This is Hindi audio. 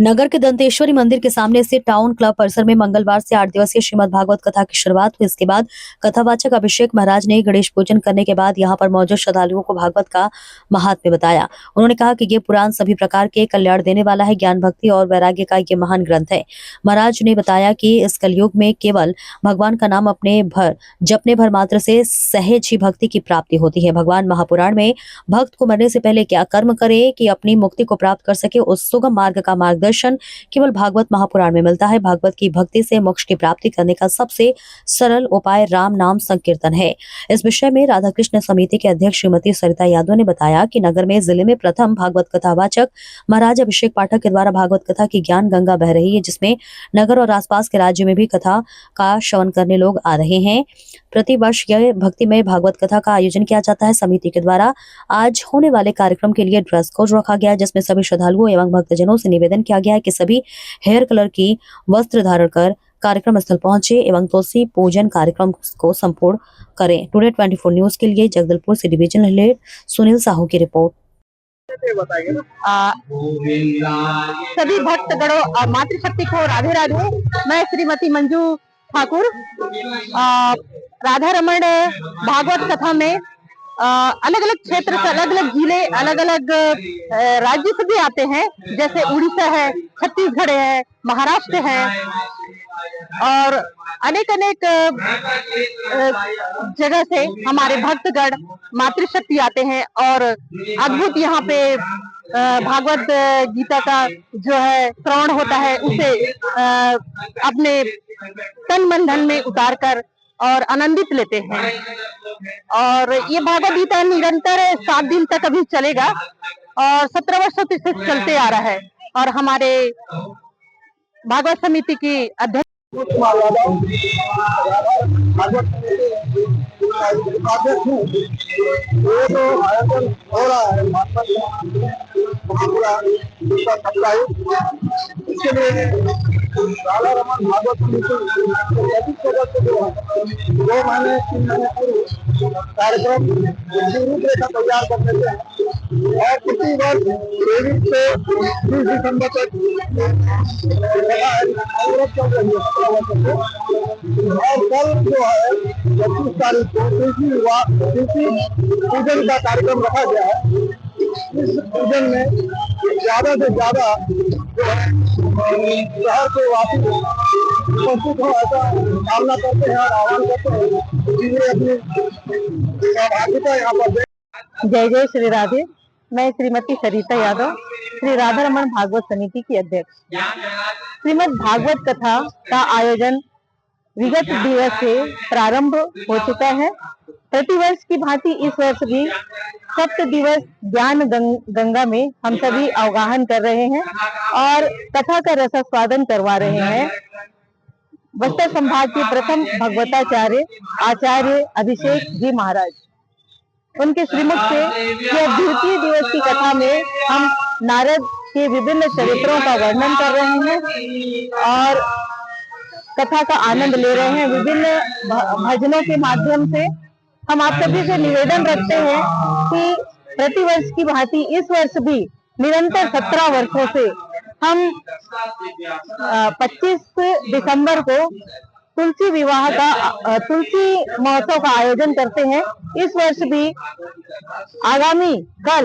नगर के दंतेश्वरी मंदिर के सामने स्थित टाउन क्लब परिसर में मंगलवार से 8 दिवसीय श्रीमद् भागवत कथा की शुरुआत हुई। इसके बाद कथावाचक अभिषेक महाराज ने गणेश पूजन करने के बाद यहां पर मौजूद श्रद्धालुओं को भागवत का महात्म्य बताया। उन्होंने कहा कि ये पुराण सभी प्रकार के कल्याण देने वाला है, ज्ञान भक्ति और वैराग्य का ये महान ग्रंथ है। महाराज ने बताया कि इस कलयुग में केवल भगवान का नाम जपने भर मात्र से सहज ही भक्ति की प्राप्ति होती है। भगवान महापुराण में भक्त को मरने से पहले क्या कर्म करे कि अपनी मुक्ति को प्राप्त कर सके, उस सुगम मार्ग का मार्गदर्शन केवल भागवत महापुराण में मिलता है। भागवत की भक्ति से मोक्ष की प्राप्ति करने का सबसे सरल उपाय राम नाम संकीर्तन है। इस विषय में राधा कृष्ण समिति के अध्यक्ष श्रीमती सरिता यादव ने बताया कि नगर में जिले में प्रथम भागवत कथावाचक महाराज अभिषेक पाठक के द्वारा भागवत कथा की ज्ञान गंगा बह रही है, जिसमें नगर और आसपास के राज्य में भी कथा का श्रवण करने लोग आ रहे हैं। प्रतिवर्ष यह भक्तिमय भागवत कथा का आयोजन किया जाता है। समिति के द्वारा आज होने वाले कार्यक्रम के लिए ड्रेस कोड रखा गया है, जिसमें सभी श्रद्धालुओं एवं भक्तजनों से निवेदन किया गया है कि सभी हेयर कलर की वस्त्र धारण कर कार्यक्रम स्थल पहुंचे एवं तुलसी पूजन कार्यक्रम को संपूर्ण करें। टुडे 24 न्यूज के लिए जगदलपुर से डिवीजन हेड सुनील साहू की रिपोर्ट। सभी भक्तगणों मातृशक्ति को राधे राधे। मैं श्रीमती मंजू ठाकुर राधा रमण भागवत कथा में अलग अलग क्षेत्र से अलग अलग जिले अलग अलग राज्य से भी आते हैं, जैसे उड़ीसा है, छत्तीसगढ़ है, महाराष्ट्र है और अनेक अनेक जगह से हमारे भक्तगण मातृशक्ति आते हैं और अद्भुत यहाँ पे भागवत गीता का जो है श्रवण होता है, उसे अपने तन मन धन में उतार कर और आनंदित लेते हैं। और ये भागवत गीता निरंतर 7 दिन तक अभी चलेगा और 17 वर्षों से चलते आ रहा है। और हमारे भागवत समिति की अध्यक्ष इसके लिए राधा रमन भागवत समिति 2 महीने 3 महीने पूर्व कार्यक्रम रूपरेखा तैयार कर देते हैं और प्रति वर्ष 23 से 30 दिसंबर तक और कल जो है 25 तारीख को तुलसी पूजन का कार्यक्रम रखा गया है। इस पूजन में ज्यादा से ज्यादा शहर के वासी उपस्थित हो, ऐसा कामना करते हैं और आह्वान करते हैं कि अपनी सहभागिता यहाँ पर दें। जय जय श्री राधे। मैं श्रीमती सरिता यादव, श्री राधा रमण भागवत समिति की अध्यक्ष। श्रीमद् भागवत कथा का आयोजन विगत दिवस से प्रारंभ हो चुका है। प्रतिवर्ष की भांति इस वर्ष भी 7 दिवस ज्ञान गंगा में हम सभी अवगाहन कर रहे हैं और कथा का रसास्वादन करवा रहे हैं। बस्तर संभाग के प्रथम भगवताचार्य आचार्य अभिषेक जी महाराज, उनके श्रीमुख से यह द्वितीय दिवस की कथा में हम नारद के विभिन्न चरित्रों का वर्णन कर रहे हैं और कथा का आनंद ले रहे हैं। विभिन्न भजनों के माध्यम से हम आप सभी से निवेदन रखते हैं कि प्रतिवर्ष की भांति इस वर्ष भी निरंतर 17 वर्षों से हम 25 दिसंबर को तुलसी विवाह का तुलसी महोत्सव का आयोजन करते हैं। इस वर्ष भी आगामी कल